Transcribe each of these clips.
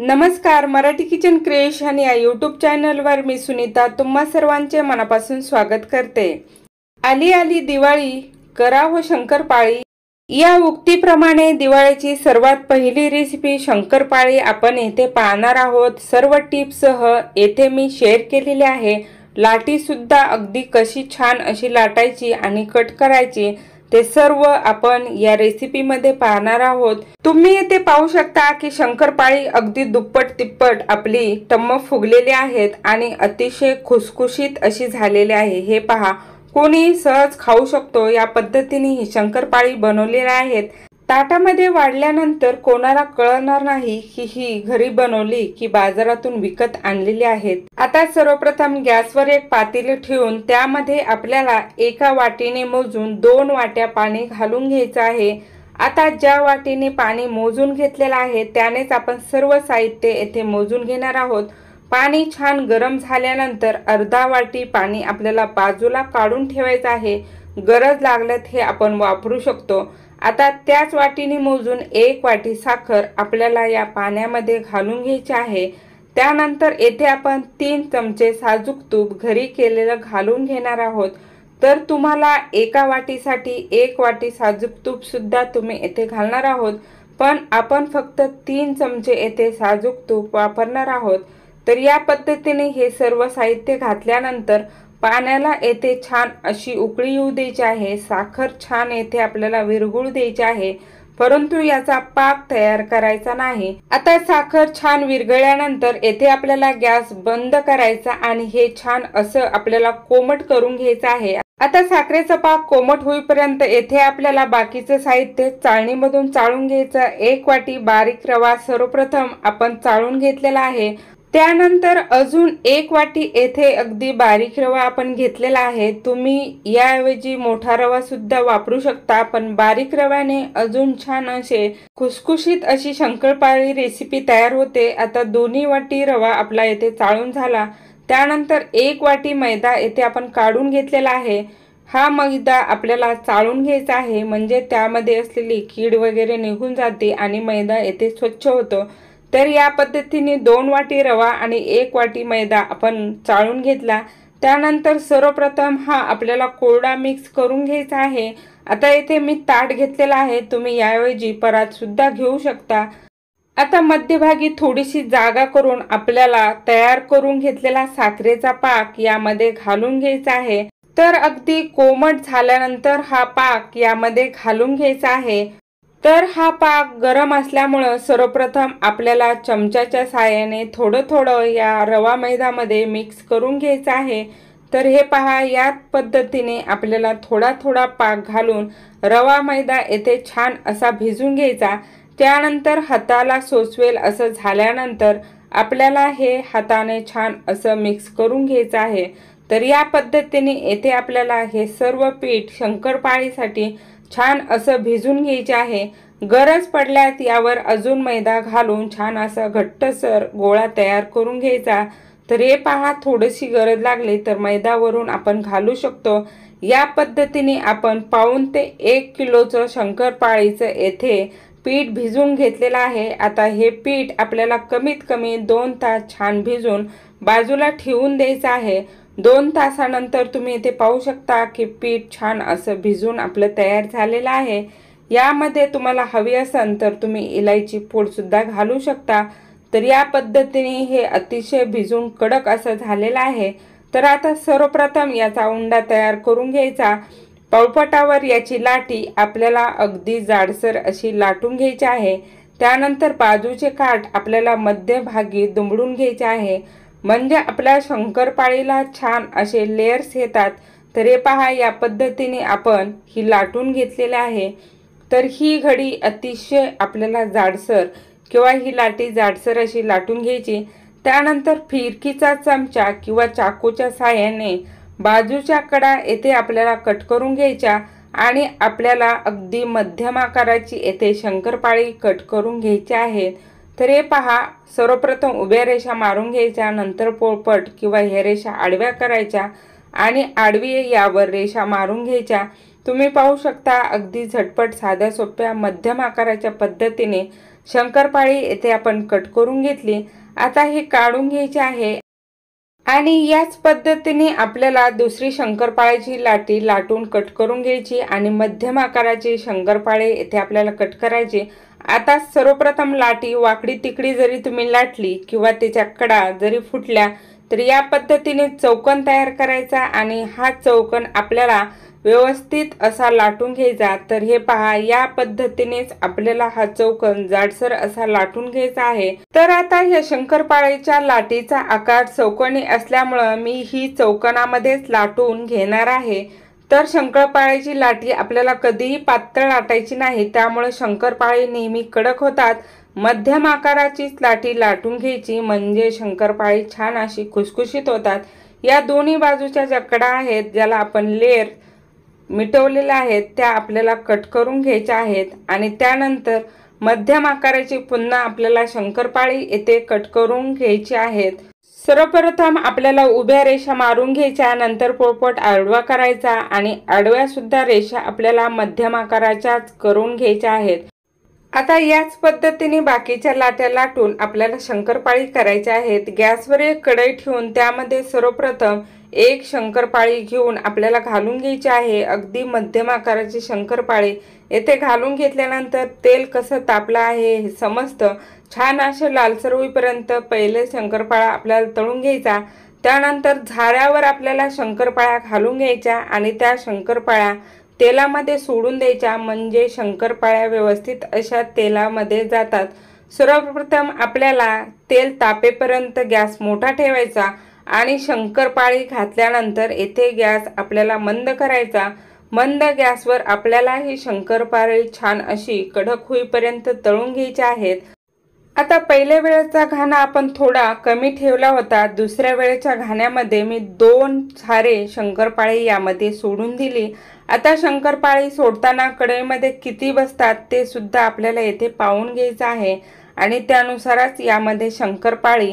नमस्कार, Marathi kitchen creation या YouTube चॅनलवर मी सुनीता तुम्हा सर्वांचे मनापासून स्वागत करते। आली आली दिवाळी, करा हो शंकरपाळी या उक्तीप्रमाणे दिवाळीची सर्वात पहिली रेसिपी शंकरपाळी आपण येथे पाहणार आहोत। सर्व टिप्ससह येथे मी शेअर केलेले आहे। लाटी सुद्धा अगदी कशी छान अशी लाटायची आणि कट करायची ते सर्व आपण या रेसिपी मध्ये पाहणार आहोत। तुम्ही येथे पाहू शकता की शंकरपाळी अगदी दुप्पट तिप्पट आपली टम्म फुगलेली आहेत आणि अतिशय खुसखुशीत अशी झालेली आहे। हे पहा, कोणी सहज खाऊ शकतो या पद्धतीने ही शंकरपाळी बनवलेली आहेत। ताटामध्ये वाढल्यानंतर कोणाला कळणार नाही की ही घरी बनवली की बाजारातून विकत आणलेली आहेत। आता सर्वप्रथम गॅसवर एक पातेले ठेवून त्यामध्ये आपल्याला एका वाटीने मोजून 2 वाट्या पाणी घालून घ्यायचं आहे। आता ज्या वाटीने पाणी मोजून घेतलेलं आहे त्यानेच आपण सर्व साहित्य येथे मोजून घेणार आहोत। पाणी छान गरम झाल्यानंतर अर्धा वाटी पाणी आपल्याला बाजूला काढून ठेवायचं आहे। गरज लागल्यास हे आपण वापरू शकतो। आता त्याच वाटीने मोजून 1 वाटी साखर आपल्याला या पाण्यामध्ये घालून घ्यायची आहे। त्यानंतर येथे आपण 3 चमचे साजूक तूप घरी केलेलं घालून घेणार आहोत। तर तुम्हाला एका वाटीसाठी 1 वाटी साजूक तूप सुद्धा तुम्ही येथे घालणार आहोत, पण आपण फक्त 3 चमचे येथे साजूक तूप वापरणार आहोत। तर या पद्धतीने हे सर्व साहित्य घातल्यानंतर पाण्याला येथे छान अशी उकळी येऊ द्यायची आहे। साखर छान येथे आपल्याला विरघळू द्यायची आहे, परंतु याचा पाक तयार करायचा नाही। आता साखर छान विरघळल्यानंतर येथे आपल्याला गॅस बंद करायचा आणि हे छान असं आपल्याला कोमट करून घ्यायचं आहे। आता साखरेचा पाक कोमट होईपर्यंत येथे आपल्याला बाकीचे साहित्य चाळणीमधून चाळून घ्यायचं। 1 वाटी बारीक रवा सर्वप्रथम आपण चाळून घेतलेला आहे। त्यानंतर अजून 1 वाटी येथे अगदी बारीक रवा आपण घेतलेला आहे। तुम्ही याऐवजी मोठा रवा सुद्धा वापरू शकता, पण बारीक रव्याने अजून छान असे खुसखुशीत अशी शंकरपाळी रेसिपी तयार होते। आता दोन्ही वाटी रवा आपला येथे चाळून झाला। त्यानंतर 1 वाटी मैदा येथे आपण काढून घेतलेला आहे। हा मैदा आपल्याला चाळून घ्यायचा आहे, म्हणजे त्यामध्ये असलेली कीड वगैरे निघून जाते आणि मैदा येथे स्वच्छ होतो। तर या पद्धतीने 2 वाटी रवा आणि 1 वाटी मैदा आपण चाळून घेतला। त्यानंतर सर्वप्रथम हा आपल्याला कोरडा मिक्स करून घ्यायचा आहे। आता येथे मी ताट घेतलेला आहे, तुम्ही याऐवजी परात सुद्धा घेऊ शकता। आता मध्यभागी थोडीशी जागा करून आपल्याला तयार करून घेतलेला साखरेचा पाक यामध्ये घालून घ्यायचा आहे। तर अगदी कोमट झाल्यानंतर हा पाक यामध्ये घालून घ्यायचा आहे। तर हा पाक गरम असल्यामुळे सर्वप्रथम आपल्याला चमच्याच्या साहाय्याने थोडं थोडं या रवा मैद्यामध्ये मिक्स करून घ्यायचं आहे। तर हे पहा, या पद्धतीने आपल्याला थोडा थोडा पाक घालून रवा मैदा येथे छान असा भिजून घ्यायचा। त्यानंतर हाताला सोसवेल असं झाल्यानंतर आपल्याला हे हाताने छान असं मिक्स करून घ्यायचं आहे। तर या पद्धतीने येथे आपल्याला हे सर्व पीठ शंकरपाळीसाठी छान असं भिजून घ्यायचे आहे। गरज पडल्यास यावर अजून मैदा घालून छान असा घट्टसर गोळा तयार करून घ्यायचा। तर हे पहा, थोडीशी गरज लागली तर मैदावरून आपण घालू शकतो। या पद्धतीने आपण पाऊण ते 1 किलोचं शंकरपाळीचं येथे पीठ भिजून घेतलेलं आहे। आता हे पीठ आपल्याला कमीत कमी 2 तास छान भिजून बाजूला ठेवून द्यायचं आहे। 2 तासानंतर तुम्ही इथे पाहू शकता की पीठ छान असं भिजून आपलं तयार झालेलं आहे। यामध्ये तुम्हाला हवी असेल तर तुम्ही इलायची पूड सुद्धा घालू शकता। तर या पद्धतीने हे अतिशय भिजून कडक असं झालेलं आहे। तर आता सर्वप्रथम याचा उंडा तयार करून घ्यायचा। पळपटावर याची लाटी आपल्याला अगदी जाडसर अशी लाटून घ्यायची आहे। त्यानंतर बाजूचे काठ आपल्याला मध्यभागी दुमडून घ्यायचे आहे, म्हणजे आपल्या शंकरपाळीला छान असे लेयर्स येतात। तर हे पहा, या पद्धतीने आपण ही लाटून घेतलेली आहे। तर ही घडी अतिशय आपल्याला जाडसर किंवा ही लाटी जाडसर अशी लाटून घ्यायची। त्यानंतर फिरकीचा चमचा किंवा चाकूच्या साहाय्याने बाजूच्या कडा येथे आपल्याला कट करून घ्यायच्या आणि आपल्याला अगदी मध्यम आकाराची येथे शंकरपाळी कट करून घ्यायची आहे। तर हे पहा, सर्वप्रथम उभ्या रेषा मारून घ्यायच्या, नंतर पोळपट किंवा ह्या रेषा आडव्या करायच्या आणि आडवी यावर रेषा मारून घ्यायच्या। तुम्ही पाहू शकता अगदी झटपट साध्या सोप्या मध्यम आकाराच्या पद्धतीने शंकरपाळी येथे आपण कट करून घेतली। आता हे काढून घ्यायचे आहे आणि याच पद्धतीने आपल्याला दुसरी शंकरपाळ्याची लाटी लाटून कट करून घ्यायची आणि मध्यम आकाराची शंकरपाळे येथे आपल्याला कट करायची। आता सर्वप्रथम लाटी वाकडी तिकडी जरी तुम्ही लाटली किंवा त्याच्या कडा जरी फुटल्या तर या पद्धतीने चौकोन तयार करायचा आणि हा चौकोन आपल्याला व्यवस्थित असा लाटून घ्यायचा। तर हे पहा, या पद्धतीनेच आपल्याला हा चौकोन जाडसर असा लाटून घ्यायचा आहे। तर आता या शंकरपाळीच्या लाटीचा आकार चौकोनी असल्यामुळे मी ही चौकोनामध्येच लाटून घेणार आहे। तर शंकरपाळीची लाटी आपल्याला कधीही पातळ लाटायची नाही, त्यामुळे शंकरपाळी नेहमी कडक होतात। मध्यम आकाराचीच लाटी लाटून घ्यायची म्हणजे शंकरपाळी छान अशी खुसखुशीत होतात। या दोन्ही बाजूच्या ज्या कडा आहेत ज्याला आपण लेयर मिटवलेल्या आहेत त्या आपल्याला कट करून घ्यायच्या आहेत आणि त्यानंतर मध्यम आकाराची पुन्हा आपल्याला शंकरपाळी येथे कट करून घ्यायची आहेत। सर्वप्रथम आपल्याला उभ्या रेषा मारून घ्यायच्या, नंतर पोळपाट आडवा करायचा आणि आडव्या सुद्धा रेषा आपल्याला मध्यम आकाराच्याच करून घ्यायच्या आहेत। आता याच पद्धतीने बाकीच्या लाट्या लाटून आपल्याला शंकरपाळी करायच्या आहेत। गॅसवर एक कढई ठेवून त्यामध्ये सर्वप्रथम एक शंकरपाळी घेऊन आपल्याला घालून घ्यायची आहे। अगदी मध्यम आकाराची शंकरपाळी येथे घालून घेतल्यानंतर तेल कसं तापलं आहे हे समजतं। छान असे लालसर होईपर्यंत पहिले शंकरपाळा आपल्याला तळून घ्यायचा। त्यानंतर झाऱ्यावर आपल्याला शंकरपाळ्या घालून घ्यायच्या आणि त्या शंकरपाळ्या तेलामध्ये सोडून द्यायच्या म्हणजे शंकरपाळ्या व्यवस्थित अशा तेलामध्ये जातात। सर्वप्रथम आपल्याला तेल तापेपर्यंत गॅस मोठा ठेवायचा आणि शंकरपाळी घातल्यानंतर येथे गॅस आपल्याला मंद करायचा। मंद गॅसवर आपल्याला ही शंकरपाळी छान अशी कडक होईपर्यंत तळून घ्यायची आहेत। आता पहिल्या वेळेचा घाणा आपण थोडा कमी ठेवला होता, दुसऱ्या वेळेच्या घाण्यामध्ये मी 2 झारे शंकरपाळी यामध्ये सोडून दिली। आता शंकरपाळी सोडताना कढईमध्ये किती बसतात ते सुद्धा आपल्याला येथे पाहून घ्यायचं आहे आणि त्यानुसारच यामध्ये शंकरपाळी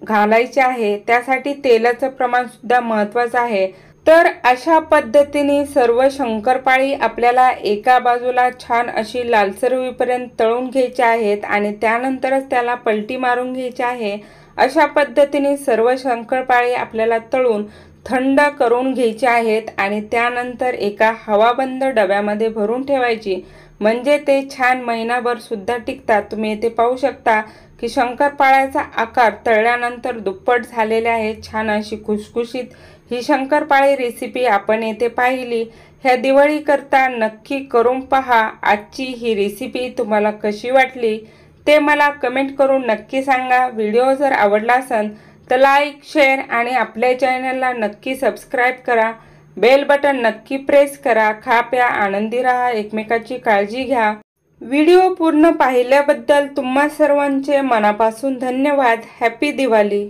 घालायची आहे। त्यासाठी तेलाचं प्रमाण सुद्धा महत्त्वाचं आहे। तर अशा पद्धतीने सर्व शंकरपाळी आपल्याला एका बाजूला छान अशी लालसर होईपर्यंत तळून घ्यायची आहेत आणि त्यानंतरच त्याला पलटी मारून घ्यायची आहे। अशा पद्धतीने सर्व शंकरपाळी आपल्याला तळून थंड करून घ्यायची आहेत आणि त्यानंतर एका हवाबंद डब्यामध्ये भरून ठेवायची म्हणजे ते छान महिनाभर सुद्धा टिकतात। तुम्ही इथे पाहू शकता की शंकरपाळ्याचा आकार तळल्यानंतर दुप्पट झालेले आहे। छान अशी खुसखुशीत ही शंकरपाळी रेसिपी आपण येथे पाहिली। ह्या दिवाळी करता नक्की करून पहा। आजची ही रेसिपी तुम्हाला कशी वाटली ते मला कमेंट करून नक्की सांगा। व्हिडिओ जर आवडला असेल तर लाईक, शेअर आणि आपल्या चॅनलला नक्की सबस्क्राईब करा। बेल बटन नक्की प्रेस करा। खा प्या आनंदी राहा, एकमेकाची काळजी घ्या। व्हिडिओ पूर्ण पाहिल्याबद्दल तुम्हा सर्वांचे मनापासून धन्यवाद। हॅपी दिवाळी।